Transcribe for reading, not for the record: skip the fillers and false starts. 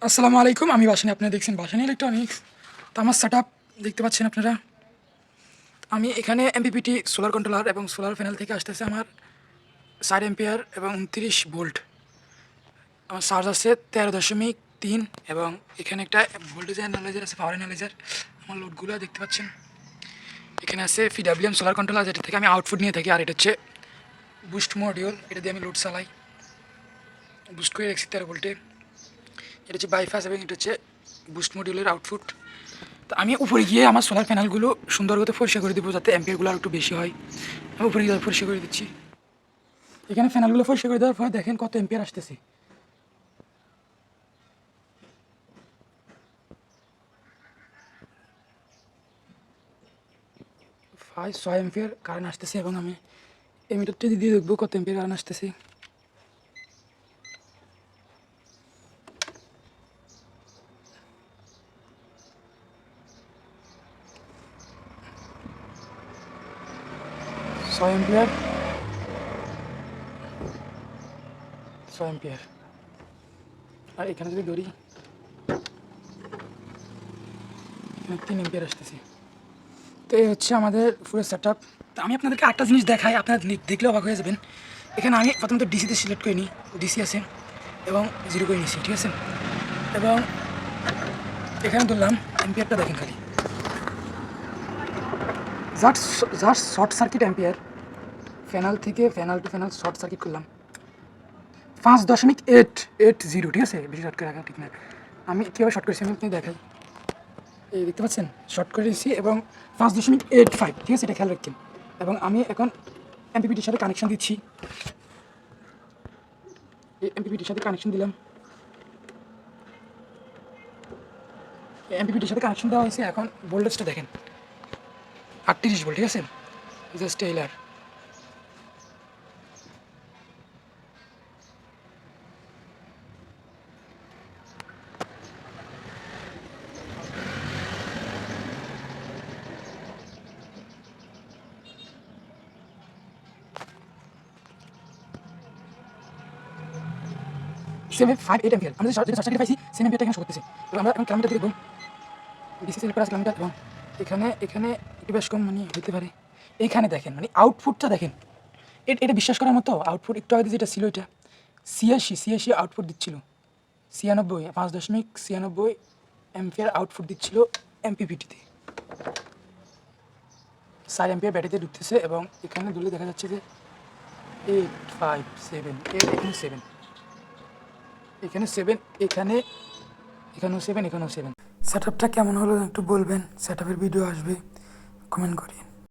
আসসালামু আলাইকুম, আমি বাসানি। আপনারা দেখছেন বাসানি ইলেকট্রনিক্স। তো আমার সেট আপ দেখতে পাচ্ছেন আপনারা। আমি এখানে এমপিপিটি সোলার কন্ট্রোলার এবং সোলার প্যানেল থেকে আসতেছে আমার 4 এম্পিয়ার এবং 29 ভোল্ট। আমার চার্জ আছে 13.3 এবং এখানে একটা ভোল্টেজ অ্যানালাইজার আছে, পাওয়ার অ্যানালাইজার। আমার লোডগুলো দেখতে পাচ্ছেন। এখানে আছে পিডাব্লিউএম সোলার কন্ট্রোলার, যেটা থেকে আমি আউটপুট নিয়ে থাকি। আর এটা হচ্ছে বুস্ট মডিউল, এটা দিয়ে আমি লোড চালাই, বুস্ট করে রাখছি 13 ভোল্টে। এটা হচ্ছে বাইপাস এবং এটা হচ্ছে বুস্ট মডিউলের আউটপুট। তো আমি উপরে গিয়ে আমার সোলার প্যানেলগুলো সুন্দর করে পরিষ্কার করে দেবো, যাতে অ্যাম্পিয়ারগুলো আর একটু বেশি হয়। আমি উপরে গিয়ে পরিষ্কার করে দিচ্ছি। এখানে প্যানেলগুলো পরিষ্কার করে দেওয়ার পর দেখেন কত অ্যাম্পিয়ার আসতেছে। প্রায় 6 অ্যাম্পিয়ার কারেন্ট আসতেছে এবং আমি এমিটারটা দিয়ে দেখবো কত অ্যাম্পিয়ার কারেন্ট আসতেছে। ছয় অ্যাম্পিয়ার, 6 অ্যাম্পিয়ার। আর এখানে যদি ধরি, এখানে 3 অ্যাম্পিয়ার আসতেছে। তো এই হচ্ছে আমাদের পুরো সেট আপ। তো আমি আপনাদেরকে একটা জিনিস দেখাই, আপনারা দেখলে অবাক হয়ে যাবেন। এখানে আমি প্রথমত ডিসিতে সিলেক্ট করে নিই, ডিসি আছে এবং 0 করে নিয়েছি, ঠিক আছে। এবং এখানে ধরলাম অ্যাম্পিয়ারটা দেখেন খালি, জাস্ট শর্ট সার্কিট অ্যাম্পিয়ার। ফ্যানাল থেকে ফ্যানাল টু ফ্যানাল শর্ট সার্কিট করলাম 5.880, ঠিক আছে। বেশি শর্ট করে রাখা ঠিক না। আমি কীভাবে শর্ট করেছি আমি আপনি দেখাই। এই দেখতে পাচ্ছেন, শর্ট করে দিয়েছি এবং 5.85, ঠিক আছে, এটা খেয়াল রাখছেন। এবং আমি এখন এমপিপিটির সাথে কানেকশন দিচ্ছি। এই এমপিপিটির সাথে কানেকশন দিলাম। এমপিপিটির সাথে কানেকশন দেওয়া হয়েছে। এখন ভোল্টেজটা দেখেন 38 ভোল্ট, ঠিক আছে। Just Taylor. Seven 5.8 ampere. আমরা যেটা শর্ট সার্কিট পাইছি সেম অ্যাম্পিয়ারটা এখানে শো করতেছে। এবং আমরা এখন কিলোমিটার দেখব, ডিসি সিলেক্ট করা কিলোমিটার। এবং এখানে এখানে একটু বেশ কম মানে হতে পারে। এইখানে দেখেন মানে আউটপুটটা দেখেন, এটা বিশ্বাস করার মতো। আউটপুট একটু আগে যেটা ছিল এটা 86 আউটপুট দিচ্ছিল। 5.96 অ্যাম্পিয়ার আউটপুট দিচ্ছিল এমপিপিটিতে। 4 অ্যাম্পিয়ার ব্যাটারিতে ঢুকতেছে এবং এখানে ধরলে দেখা যাচ্ছে যে 857, এখানে 7, এখানে 7, এখানেও 7, এখানেও 7। সেট আপটা কেমন হলো একটু বলবেন। সেট আপের ভিডিও আসবে, কমেন্ট করিয়েন।